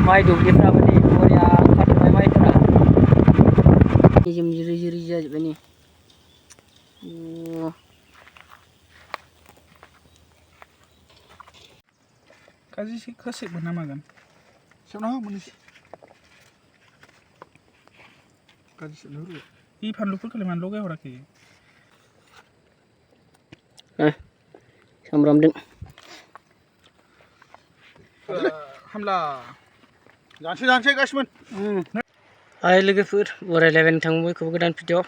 माइ दुब्लिफ्राबो नै बरिया ओंखारजोब्बाय माइफोरा निजोम जिरि जिरि जाजोब्बाय नै गाज्रिसो खोसेबो ना मागोन सेवना हो मोननैसो गाज्रिसो नुहुरो इ फानलुफोरखौलाय मानो लगायहराखै सामब्रामदों हामला जानोसै गासिमोन हाय लोगोफोर बरायलायबाय नोंथां बयखौबो गोदान भिडिअ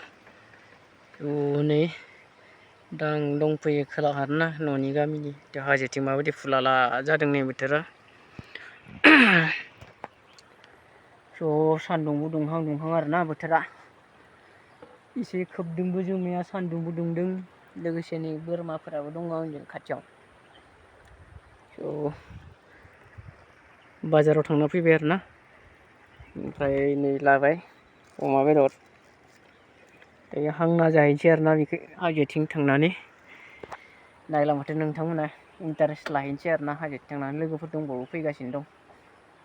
नै दा आं दंफैयो खोलाहा आरोना न'नि गामिनि हाजोथिं माबायदि फुलाला जादों नै बोथोरा ज' सान्दुंबो दुंहां आरोना बोथोरा एसे खोबदोंबो जोमैया सान्दुंबो दुंदों लोगोसे नै बोरमाफोराबो दङ आंजों खाथियाव स' बाजाराव थांना फैबाय आरोना ओमफ्राय नै लाबाय अमा बेदर दायो हांना जाहैनोसै आरोना बेखौ हाजोथिं थांनानै नायलांबाथाय नोंथांमोना इन्टारेस्ट लाहैनोसै आरोना हाजोथिं थांनानै लोगोफोर दंबावो फैगासिनो दं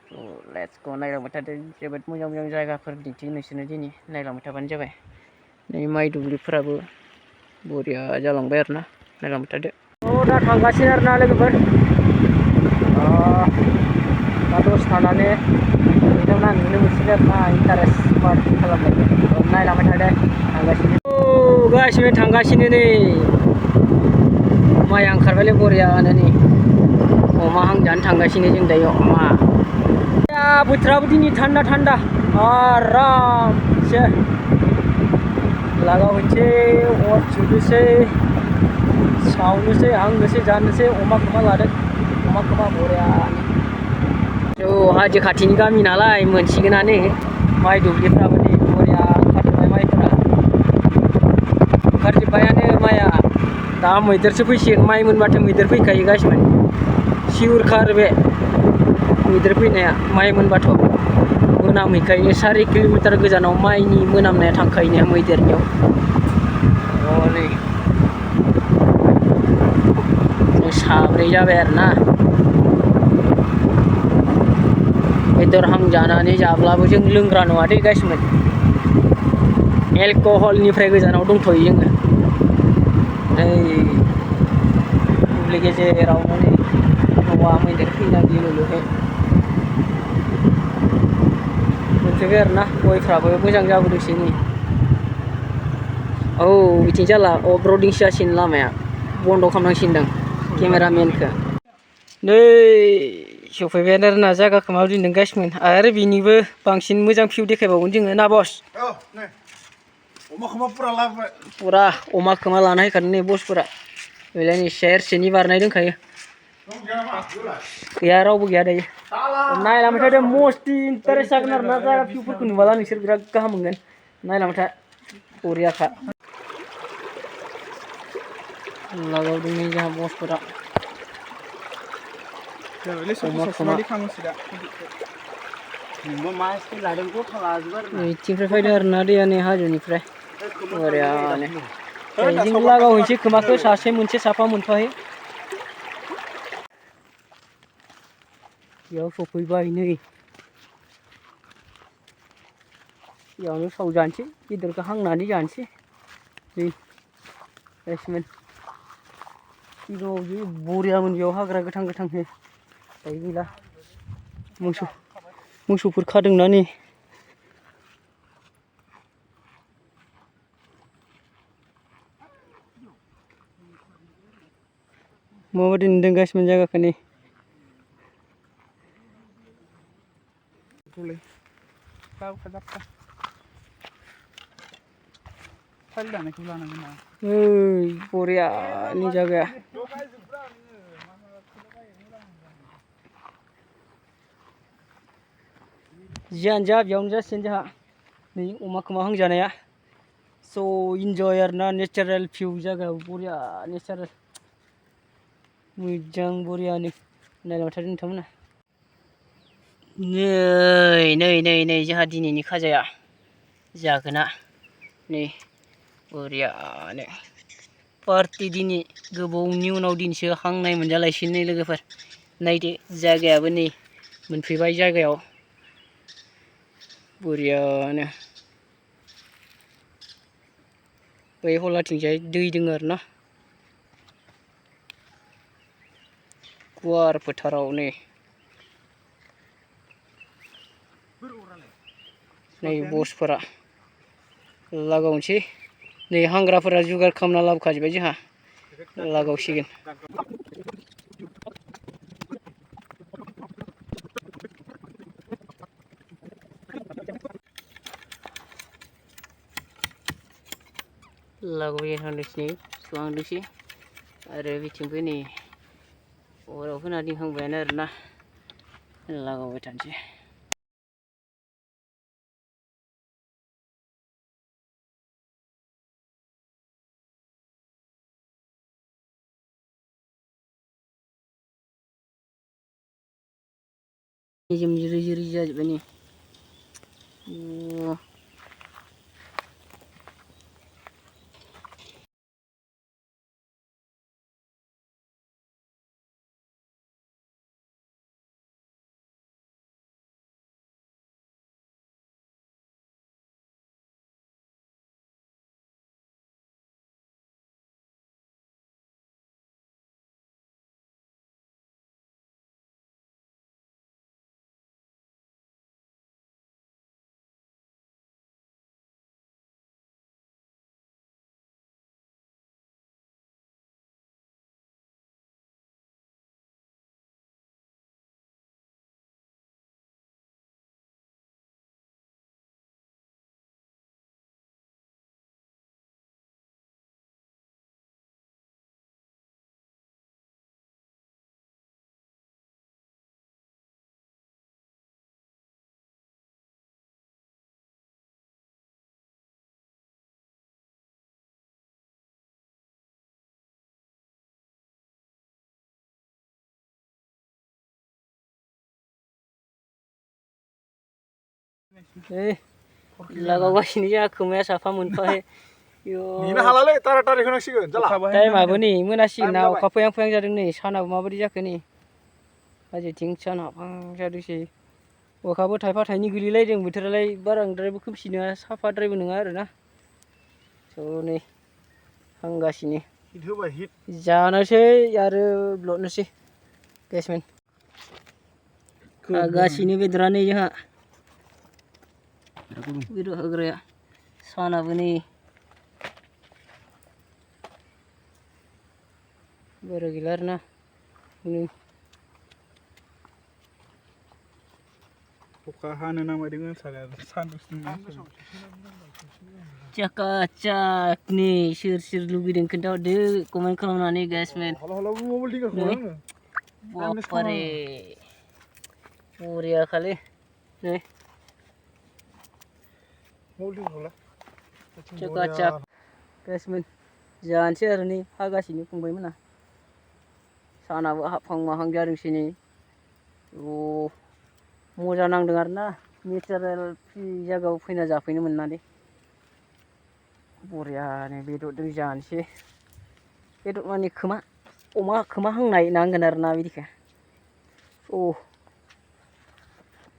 स' लेट्स गो नायलांबाय थादो जोबोद मोजां जायगाफोर दिन्थियो नोंसोरनो दिनै नायलांबाय थाबानो जाबाय नै माइ दुब्लिफोराबो बरिया जालांबाय आरोना नायलांबाय थादो दा थांगासिनो आरोना लोगोफोर दा दसे थानानै नोंथांमोना नुनो मोनसिगोन आरोना इन्टारेस्ट पार्टि खालामनायखौ नायलांबाय थादो थांगासिनो नै माइ ओंखारबायलै बरियानो नै अमा हांजानो थांगासिनो जों दायो अमा बोथोराबो दिनै थान्दा आरामसे लागावहैनोसै अर सुनोसै सावनोसै हांनोसै जानोसै अमा खोमा लादों अमा खोमा बरियानो हाजो खाथिनि गामि नालाय मोनसिगोनानो माइ दुब्लिफ्राबो नै बरिया ओंखारजोब्बाय माइफोरा ओंखारजोब्बायानो माइआ दा मैदेरसो फैसिगोन माइ मोनबाथाय मैदेर फैखायो गासिबो सिउरखा आरो बे मैदेर फैनाया माइ मोनबाथ' मोनामहैखायो 4 किल'मिटार गोजानाव माइनि मोनामनाया थांखायो मैदेरनियाव नै जों साब्रै जाबाय आरोना बेदर हांजानानै जाब्लाबो जों लोंग्रा नङा दे गासिबो एलकहलनिफ्राय गोजानाव दंथ'यो जोङो दुब्लि गेजेरावनो नै न'आ मैदेर फैना गिलुलुहै मोनफैबाय आरोना गयफ्राबो मोजां जाबोदोंसै नै बिथिं जाला अफ रडिंसो जासिगोन लामाया बन्द' खालामनांसिगोन केमेरामेनखौ नै सफैबायानो आरोना जायगाखौ माबायदि नुगासिनो आरो बिनिबो बांसिन मोजां भिउ देखायबावगोन जोङो ना बस फुरा अमा खोमा लाना फैखादों नै बसफोरा बेलाय नै सेरसेनि बारनाय दंखायो गैया रावबो गैया दायो नायलांबाय थादो मस्त इन्टारेस्ट जागोन आरोना जायगा भिउफोरखौ नुबाला नोंसोर बिराद गाहाम मोनगोन नायलांबाय था बरियाखा लागावदों नै जोंहा बसफोरा बिथिंनिफ्राय फैदों आरोना दैया नै हाजोनिफ्राय बरियानो जों लागावहैनोसै खोमाखौ सासे मोनसे साफा मोनफाहै बेयाव सफैबाय नै बेयावनो सावजानोसै बेदरखौ हांनानै जानोसै नै गासिबो सिगाङाव जि बरियामोन बेयाव हाग्रा गोथां दायो गैला मोसौफोर खादोंना नै माबायदि नुदों गासिबो जायगाखौ नै बरियानि जायगाया जियानो जा बेयावनो जासिगोन जोंहा नै अमा खोमा हांजानाया स' इन्जय आरोना नेचारेल भिउ जायगायाव बरिया नेचारेल मोजां बरियानो नायलांबाय थादो नोंथांमोना नै जोंहा दिनैनि खाजाया जागोना नै बरियानो पार्टि दिनै गोबावनि उनाव दिनैसो हांनाय मोनजालायसिगोन नै लोगोफोर नायदो जायगायाबो नै मोनफैबाय जायगायाव बोरियानो बै हलाथिंजाय दै दङ आरो ना गुवार फोथाराव नै बसफोरा लागावनोसै नै हांग्राफोरा जुगार खालामना लाबोखाजोब्बाय जोंहा लागावसिगोन लागावबाय थांदोंसै सुहांदोंसै आरो बिथिंबो नै अराव होना दिंखांबायानो आरोना लागावबाय थानोसै निजोम जिरि जिरि जाजोब्बाय नै लागावगासिनो जोंहा खोमाया साफा मोनफाहे नेनो हालालै तारातारि होनांसिगोन जाला टाइमाबो नै मोनासिगोन ना अखा फैहां फैहां जादों नै सानाबो माबायदि जाखो नै हाजोथिं सान हाबहां जादोंसै अखाबो थाइफा थाइनै गोलैलायदों बोथोरालाय बाराद्रायबो खोमसि नङा साफाद्रायबो नङा आरोना स' नै हांगासिनो हिट होबाय हिट जानोसै आरो ब्लडनोसै गेसमेन हागासिनो बेदरा नै जोंहा बेदर होग्राया सानाबो नै बारा गैला आरोना अखा हानो नामायदों सान्दुंसो चकाचकनि सोर सोर लुगैदों खोन्थाहरदो कमेन्ट खालामनानै गाइसमेन बापारे बरिया खालै नै चकाचक गाइसमेन जानोसै आरो नै हागासिनो फंबायमोना सानाबो हाबहां माहां जादोंसै नै मजा नांदों आरोना नेचारेल फ्रि जायगायाव फैना जाफैनो मोननानै बरियानो बेदरजों जानोसै बेदर माने खोमा अमा खोमा हांनाय नांगोन आरोना बिदिखौ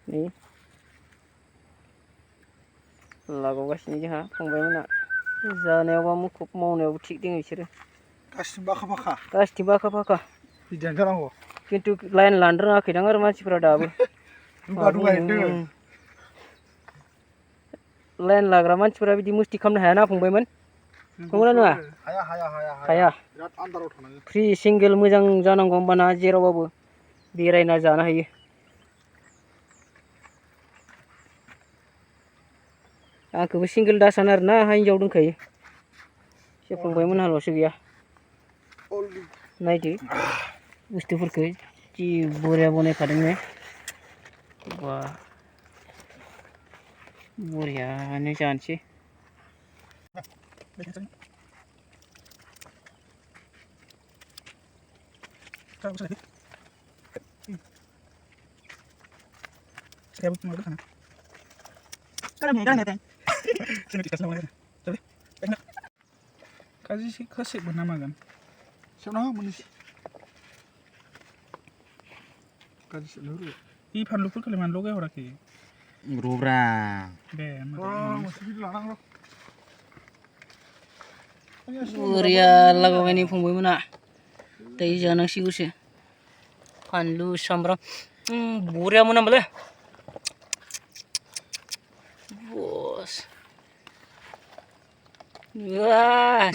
नै लागावगासिनो जोंहा फंबायमोना जानायावबा मुखुब मावनायावबो थिग दङ बिसोरो गासिबो आखा फाखा गासिबो आखा फाखा बिदियानो जानांगौ खिन्थु लाइन लानो रोङाखैदां आरो मानसिफ्रा दाबो दुगा दुगा दोङो लाइन लाग्रा मानसिफोरा बिदि मुस्ति खालामनो हायाना फंबायमोन नंगौना नङा हाया हाया हाया हाया बिराद आन्दाराव थानांगो फ्रि सिंगेल मोजां जानांगौ होमबाना जेरावबाबो बेरायना जानो हायो आंखौबो सिंगेल दासान आरोना हिन्जाव दंखायो एसे फंबायमोनहाल'सो गैया नायदो बुस्थुफोरखौ जि बरिया बनायखादों ने बा बरियानो जानोसै गाज्रि खोसेबो नामागोन सेबना हो मोननैसो गाज्रि सेबना हो बे फानलुफोरखौलाय मानो लगायहराखै Rubra. दे masih di larang lo. बोरिया लागाबाय नै फंबायमोना दायो जानांसिगौसो फानलु सामब्राम बरिया मोनामबायलै बस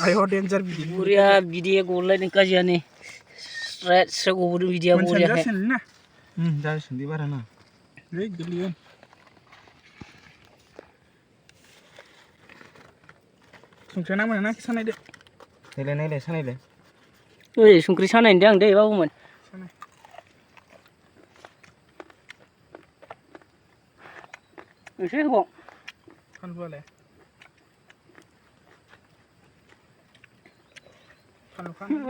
ayo danger bidik बरिया बिदैया गलायदों काजिया नै स्रेट स्रेट गबोदों बिदैया बरियाहाय मोनसेन ना Dari sendi barana. gelian संख्रि नांबाय ना सानाय दे Nilai sana ile. ओइ संख्रि सानायनि दे आं दे बाबुमोन सानाय एसे होबाव फानलुआलाय फानलु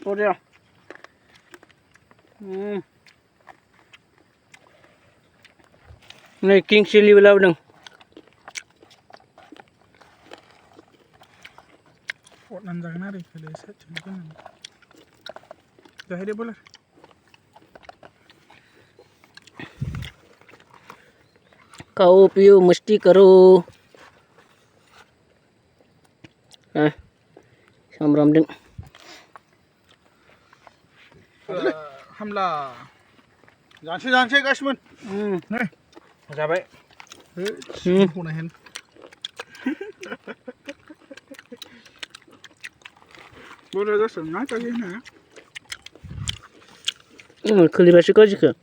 बरिया नै किं चिलिबो लाबोदों अरनानै जागोन आरो इखौलाय साइडथिं दोननानै जाहैदो बलार खाओ पियो मस्ती करो सामब्रामदों हामला Jangan guys men. Jabai. Huna hen boleh dah senang kali ni kelirasi kau juga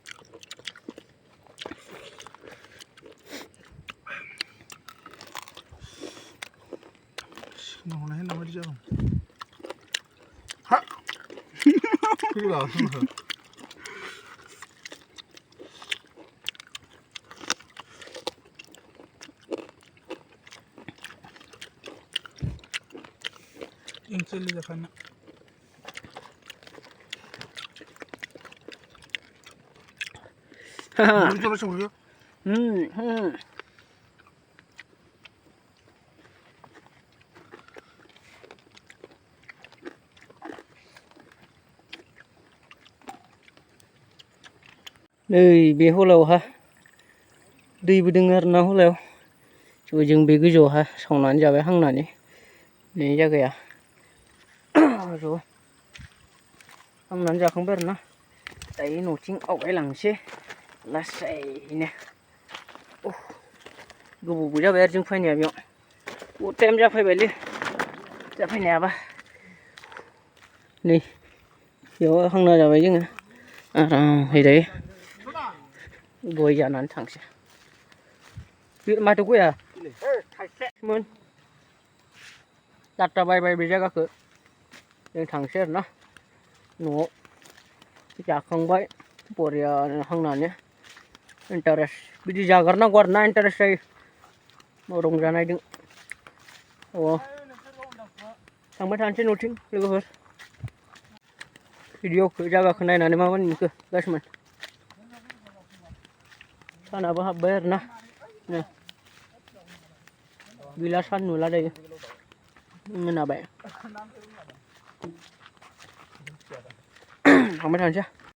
Huna hen nama dia. Ha. Kira. yang cili dah kena Coba coba ya. नै बे हलावहा दैबो दङ आरो ना हलायाव जों बे गोजौआवहा सावनानै जाबाय हांनानै नै जायगाया ज' हांनानै जाखांबाय आरो ना दायो न'थिं आवगायलांसै लासैनो गोबावबो जाबाय आरो जों फैनाया बेयाव बहुद टाइम जाफैबायलै जाफैनायाबा नै बेयाव हांना जाबाय जोङो आरामै दायो गय जानानै थांसै बे माथो गया थाइसेमोन चारटा बायबाय बे जायगाखौ जों थांसै आरो ना न'आव जाखांबाय बरियानो हांनानै इन्टारेस्ट बिदि जागारनांगौ आरो ना इन्टारेस्ट जायो रंजानायजों थांबाय थानोसै न'थिं लोगोफोर भिडिअखौ जायगाखौ नायनानै माबायदि नुखो गासिमोन सानाबो हाबबाय आरो ना गैला सान नुला दायो मोनाबाय थांबाय थानोसै